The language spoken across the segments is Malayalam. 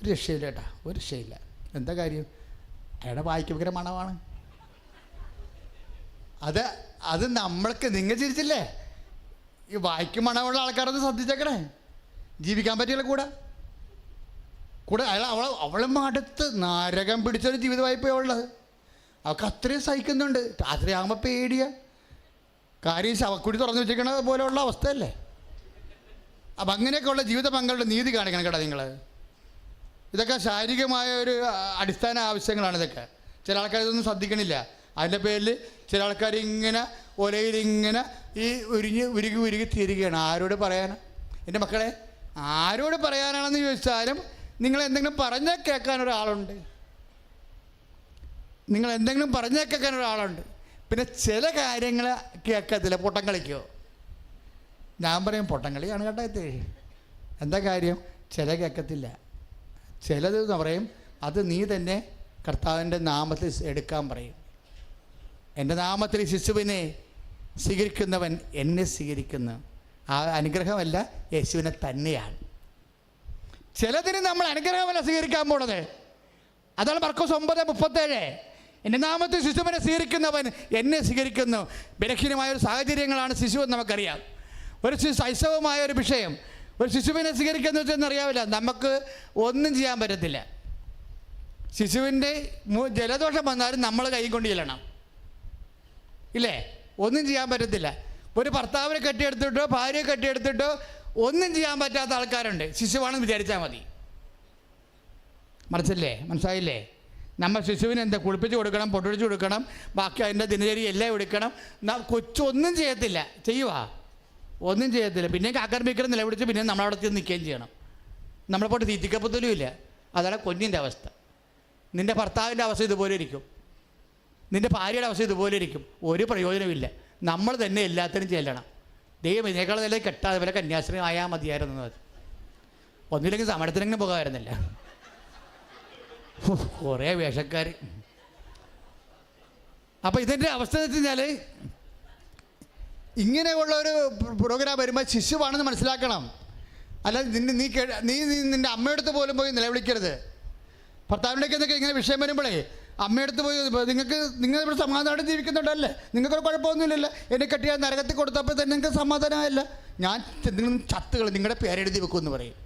ഒരു രക്ഷയില്ല കേട്ടാ, ഒരു രക്ഷയില്ല. എന്താ കാര്യം? അയാളുടെ വായിക്ക് ഭയങ്കര മണമാണ്. അത് നമ്മൾക്ക്, നിങ്ങൾ ചിരിച്ചില്ലേ? ഈ വായിക്ക് മണമുള്ള ആൾക്കാരൊന്ന് ശ്രദ്ധിച്ചേക്കണേ. ജീവിക്കാൻ പറ്റില്ല കൂടെ അവളും അടുത്ത് നരകം പിടിച്ചൊരു ജീവിത വായ്പ ഉള്ളത്. അവൾക്ക് അത്രയും സഹിക്കുന്നുണ്ട്. രാത്രിയാകുമ്പോൾ പേടിയ കാര്യം ശവക്കുടി തുറന്നു വെച്ചിരിക്കണത് പോലെയുള്ള അവസ്ഥയല്ലേ. അപ്പം അങ്ങനെയൊക്കെയുള്ള ജീവിത പങ്കാളിയുടെ നീതി കാണിക്കണം കേട്ടോ നിങ്ങൾ. ഇതൊക്കെ ശാരീരികമായ ഒരു അടിസ്ഥാന ആവശ്യങ്ങളാണ് ഇതൊക്കെ. ചില ആൾക്കാർ ഇതൊന്നും ശ്രദ്ധിക്കണില്ല. അതിൻ്റെ പേരിൽ ചില ആൾക്കാർ ഇങ്ങനെ ഒലയിലിങ്ങനെ ഈ ഉരുകി തീരുകയാണ്. ആരോട് പറയാനാ എൻ്റെ മക്കളെ? ആരോട് പറയാനാണെന്ന് ചോദിച്ചാലും നിങ്ങൾ എന്തെങ്കിലും പറഞ്ഞാൽ കേൾക്കാൻ ഒരാളുണ്ട്. നിങ്ങൾ എന്തെങ്കിലും പറഞ്ഞാൽ കേൾക്കാൻ ഒരാളുണ്ട്. പിന്നെ ചില കാര്യങ്ങൾ കേൾക്കത്തില്ല. പൊട്ടം കളിക്കോ? ഞാൻ പറയും പൊട്ടം കളിയാണ് കേട്ടോ. എന്താ കാര്യം? ചില കേൾക്കത്തില്ല. ചിലത് എന്ന് പറയും അത് നീ തന്നെ കർത്താവിൻ്റെ നാമത്തിൽ എടുക്കാൻ പറയും. എൻ്റെ നാമത്തിൽ ശിശുവിനെ സ്വീകരിക്കുന്നവൻ എന്നെ സ്വീകരിക്കുന്നു. ആ അനുഗ്രഹമല്ല, യേശുവിനെ തന്നെയാണ്. ചിലതിന് നമ്മൾ അനുഗ്രഹമല്ല സ്വീകരിക്കാൻ പോണത്. അതാണ് മർക്കോസ് 9:37. എൻ്റെ നാമത്തിൽ ശിശുവിനെ സ്വീകരിക്കുന്നവൻ എന്നെ സ്വീകരിക്കുന്നു. ബലഹീനമായ ഒരു സാഹചര്യങ്ങളാണ് ശിശു എന്ന് നമുക്കറിയാം. ഒരു ശൈശവമായ ഒരു വിഷയം. ഒരു ശിശുവിനെ സ്വീകരിക്കുന്ന വെച്ചെന്നറിയാവില്ല. നമുക്ക് ഒന്നും ചെയ്യാൻ പറ്റത്തില്ല. ശിശുവിൻ്റെ ജലദോഷം വന്നാലും നമ്മൾ കൈ കൊണ്ട് ചെല്ലണം, ഇല്ലേ? ഒന്നും ചെയ്യാൻ പറ്റത്തില്ല. ഒരു ഭർത്താവിനെ കെട്ടിയെടുത്തിട്ടോ ഭാര്യയെ കെട്ടിയെടുത്തിട്ടോ ഒന്നും ചെയ്യാൻ പറ്റാത്ത ആൾക്കാരുണ്ട്. ശിശുവാണെന്ന് വിചാരിച്ചാൽ മതി. മനസ്സില്ലേ? മനസ്സിലായില്ലേ? നമ്മൾ ശിശുവിന് എന്താ കുളിപ്പിച്ച് കൊടുക്കണം, പൊട്ടൊഴിച്ച് കൊടുക്കണം, ബാക്കി അതിൻ്റെ ദിനചര്യ എല്ലാം എടുക്കണം. കൊച്ചൊന്നും ചെയ്യത്തില്ല. ചെയ്യുവാ? ഒന്നും ചെയ്യത്തില്ല. പിന്നെ കാക്കർമിക്കർ നിലവിളിച്ച് പിന്നെ നമ്മളവിടെ ചെന്ന് നിൽക്കുകയും ചെയ്യണം. നമ്മളെ പോയിട്ട് തീറ്റിക്കപ്പത്തലും ഇല്ല. അതാണ് കുഞ്ഞിൻ്റെ അവസ്ഥ. നിൻ്റെ ഭർത്താവിൻ്റെ അവസ്ഥ ഇതുപോലെ ഇരിക്കും. നിൻ്റെ ഭാര്യയുടെ അവസ്ഥ ഇതുപോലെ ഇരിക്കും. ഒരു പ്രയോജനമില്ല. നമ്മൾ തന്നെ എല്ലാത്തിനും ചെല്ലണം. ദൈവം ഇതിനേക്കാൾ നല്ല കെട്ടാതെ പോലെ കന്യാസ്ത്രീ ആയാൽ മതിയായിരുന്നു. അത് ഒന്നില്ലെങ്കിൽ സമരത്തിനെങ്കിലും പോകാമായിരുന്നില്ല. കുറേ വേഷക്കാർ. അപ്പം ഇതിൻ്റെ അവസ്ഥ എന്ന് വെച്ച് കഴിഞ്ഞാൽ ഇങ്ങനെയുള്ള ഒരു പ്രോഗ്രാം വരുമ്പോൾ ശിശുവാണെന്ന് മനസ്സിലാക്കണം. അല്ലാതെ നീ നിൻ്റെ അമ്മയടുത്ത് പോലും പോയി നിലവിളിക്കരുത്. ഭർത്താവിൻ്റെയൊക്കെ എന്തൊക്കെ ഇങ്ങനെ വിഷയം വരുമ്പോഴേ അമ്മയടുത്ത് പോയി നിങ്ങൾ ഇവിടെ സമാധാനം ജീവിക്കുന്നുണ്ടല്ലേ, നിങ്ങൾക്കൊരു കുഴപ്പമൊന്നുമില്ലല്ലോ, എന്നെ കെട്ടിയാൽ നരകത്തിൽ കൊടുത്തപ്പോൾ തന്നെ നിങ്ങൾക്ക് സമാധാനമായില്ല, ഞാൻ എന്തെങ്കിലും ചത്തുകൾ നിങ്ങളുടെ പേരെഴുതി വെക്കുമെന്ന് പറയും.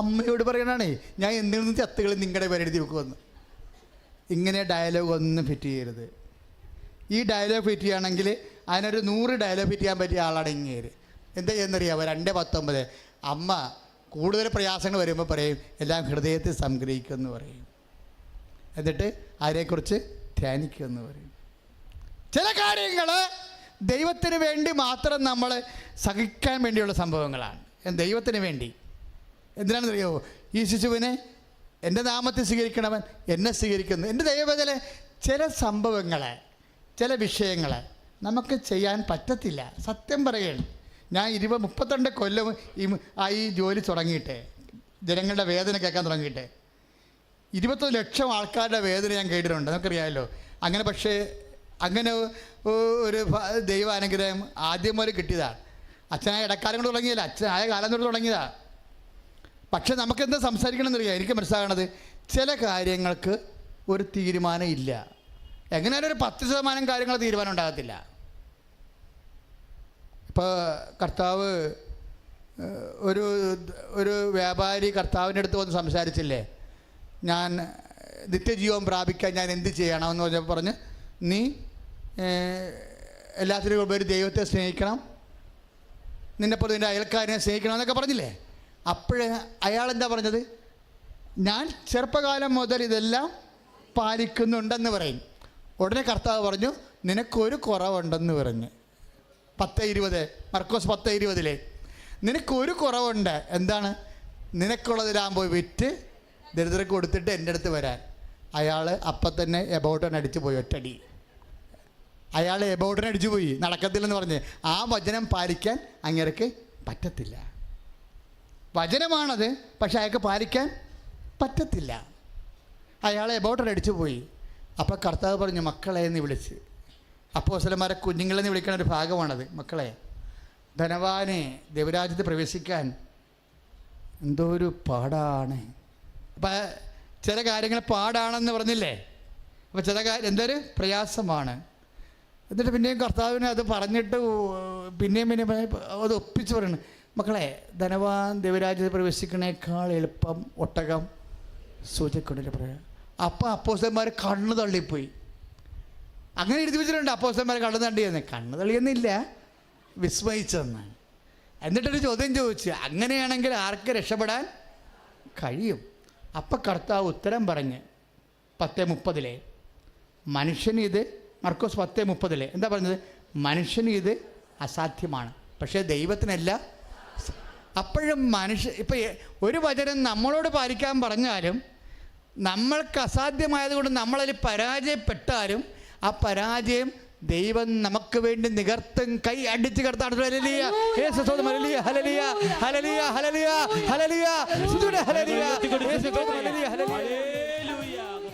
അമ്മയോട് പറയണേ ഞാൻ എന്തെങ്കിലും ചത്തുകൾ നിങ്ങളുടെ പേരെഴുതി വെക്കുമെന്ന്. ഇങ്ങനെ ഡയലോഗ് ഒന്നും ഫിറ്റ് ചെയ്യരുത്. ഈ ഡയലോഗ് ഫിറ്റ് ചെയ്യുകയാണെങ്കിൽ അതിനൊരു 100 ഡയലോഗ് ഫിറ്റ് ചെയ്യാൻ പറ്റിയ ആളാണ് ഇങ്ങേര്. എന്താ ചെയ്യുന്നറിയാമോ? 2:19 അമ്മ കൂടുതൽ പ്രയാസങ്ങൾ വരുമ്പോൾ പറയും എല്ലാം ഹൃദയത്തിൽ സംഗ്രഹിക്കുമെന്ന് പറയും. എന്നിട്ട് അതിനെക്കുറിച്ച് ധ്യാനിക്കുമെന്ന് പറയും. ചില കാര്യങ്ങൾ ദൈവത്തിന് വേണ്ടി മാത്രം നമ്മൾ സഹിക്കാൻ വേണ്ടിയുള്ള സംഭവങ്ങളാണ്. ദൈവത്തിന് വേണ്ടി. എന്തിനാണെന്നറിയാമോ? ഈ ശിശുവിനെ എൻ്റെ നാമത്തിൽ സ്വീകരിക്കണവൻ എന്നെ സ്വീകരിക്കുന്നു. എൻ്റെ ദൈവത്തിലെ ചില സംഭവങ്ങളെ, ചില വിഷയങ്ങളെ നമുക്ക് ചെയ്യാൻ പറ്റത്തില്ല. സത്യം പറയുകയാണ്. ഞാൻ 32 കൊല്ലം ഈ ജോലി തുടങ്ങിയിട്ട്, ജനങ്ങളുടെ വേദന കേൾക്കാൻ തുടങ്ങിയിട്ട് 21 ലക്ഷം ആൾക്കാരുടെ വേദന ഞാൻ കേട്ടിട്ടുണ്ട്. നമുക്കറിയാമല്ലോ. അങ്ങനെ പക്ഷേ അങ്ങനെ ഒരു ദൈവാനുഗ്രഹം ആദ്യം മുതൽ കിട്ടിയതാണ്. അച്ഛനായ ഇടക്കാലം കൊണ്ട് തുടങ്ങിയല്ല, അച്ഛനായ കാലം കൊണ്ട് തുടങ്ങിയതാണ്. പക്ഷെ നമുക്കെന്താ സംസാരിക്കണമെന്നറിയാം. എനിക്ക് മനസ്സിലാകണത് ചില കാര്യങ്ങൾക്ക് ഒരു തീരുമാനം ഇല്ല. എങ്ങനെയാലും ഒരു 10% കാര്യങ്ങൾ തീരുമാനം ഉണ്ടാകത്തില്ല. ഇപ്പോൾ കർത്താവ് ഒരു വ്യാപാരി കർത്താവിൻ്റെ അടുത്ത് വന്ന് സംസാരിച്ചില്ലേ, ഞാൻ നിത്യജീവൻ പ്രാപിക്കാൻ ഞാൻ എന്ത് ചെയ്യണമെന്ന് പറഞ്ഞ് നീ എല്ലാത്തിനും ഉപരി ദൈവത്തെ സ്നേഹിക്കണം, നിന്നെപ്പോലെ നിൻ്റെ അയൽക്കാരനെ സ്നേഹിക്കണം എന്നൊക്കെ പറഞ്ഞില്ലേ. അപ്പോഴേ അയാളെന്താ പറഞ്ഞത്? ഞാൻ ചെറുപ്പകാലം മുതൽ ഇതെല്ലാം പാലിക്കുന്നുണ്ടെന്ന് പറയും. ഉടനെ കർത്താവ് പറഞ്ഞു നിനക്കൊരു കുറവുണ്ടെന്ന് പറഞ്ഞ്. 10:20 മർക്കോസ് 10:20 നിനക്കൊരു കുറവുണ്ട്. എന്താണ്? നിനക്കുള്ളതെല്ലാം പോയി വിറ്റ് ദരിദ്രർക്ക് കൊടുത്തിട്ട് എൻ്റെ അടുത്ത് വരാൻ. അയാൾ അപ്പം തന്നെ എബൗട്ടൻ അടിച്ചു പോയി. ഒറ്റടി അയാൾ എബൗട്ടൻ അടിച്ചു പോയി. നടക്കത്തില്ലെന്ന് പറഞ്ഞ് ആ വചനം പാലിക്കാൻ അങ്ങേർക്ക് പറ്റത്തില്ല. വചനമാണത്, പക്ഷെ അയാൾക്ക് പാലിക്കാൻ പറ്റത്തില്ല. അയാൾ എബൗട്ടൻ അടിച്ചു പോയി. അപ്പോൾ കർത്താവ് പറഞ്ഞു മക്കളെ എന്ന് വിളിച്ച്. അപ്പോസ്തലന്മാരെ കുഞ്ഞുങ്ങളെന്ന് വിളിക്കുന്ന ഒരു ഭാഗമാണത്. മക്കളെ, ധനവാനെ ദൈവരാജ്യത്ത് പ്രവേശിക്കാൻ എന്തോ ഒരു പാടാണ്. അപ്പം ചില കാര്യങ്ങൾ പാടാണെന്ന് പറഞ്ഞില്ലേ? അപ്പോൾ ചില കാര്യം എന്തൊരു പ്രയാസമാണ്. എന്നിട്ട് പിന്നെയും കർത്താവിനെ അത് പറഞ്ഞിട്ട് പിന്നെയും അത് ഒപ്പിച്ച് പറയണം. മക്കളെ, ധനവാൻ ദൈവരാജ്യത്തിൽ പ്രവേശിക്കണേക്കാൾ എളുപ്പം ഒട്ടകം സൂചിക്കൊണ്ടിട്ട് പറയാം. അപ്പം അപ്പോസ്തലന്മാർ കണ്ണ് തള്ളിപ്പോയി. അങ്ങനെ എഴുതി വെച്ചിട്ടുണ്ട്, അപ്പോസ്തലന്മാർ കണ്ണ് തള്ളിയെന്ന്. കണ്ണ് തള്ളിയെന്നില്ല, വിസ്മയിച്ചെന്ന്. എന്നിട്ടൊരു ചോദ്യം ചോദിച്ചു, അങ്ങനെയാണെങ്കിൽ ആർക്ക് രക്ഷപ്പെടാൻ കഴിയും? അപ്പം കർത്താവ് ഉത്തരം പറഞ്ഞ് 10:30 മനുഷ്യന് ഇത്, മർക്കോസ് 10:30 എന്താ പറഞ്ഞത്? മനുഷ്യന് ഇത് അസാധ്യമാണ്, പക്ഷേ ദൈവത്തിനല്ല. അപ്പോഴും ഇപ്പം ഒരു വചനം നമ്മളോട് പാലിക്കാൻ പറഞ്ഞാലും നമ്മൾക്ക് അസാധ്യമായതുകൊണ്ട് നമ്മളതിൽ പരാജയപ്പെട്ടാലും ആ പരാജയം ദൈവം നമുക്ക് വേണ്ടി നികർത്തും. കൈ അടിച്ച് കർത്താണ്. Hallelujah, hallelujah, hallelujah, hallelujah, hallelujah, hallelujah, hallelujah.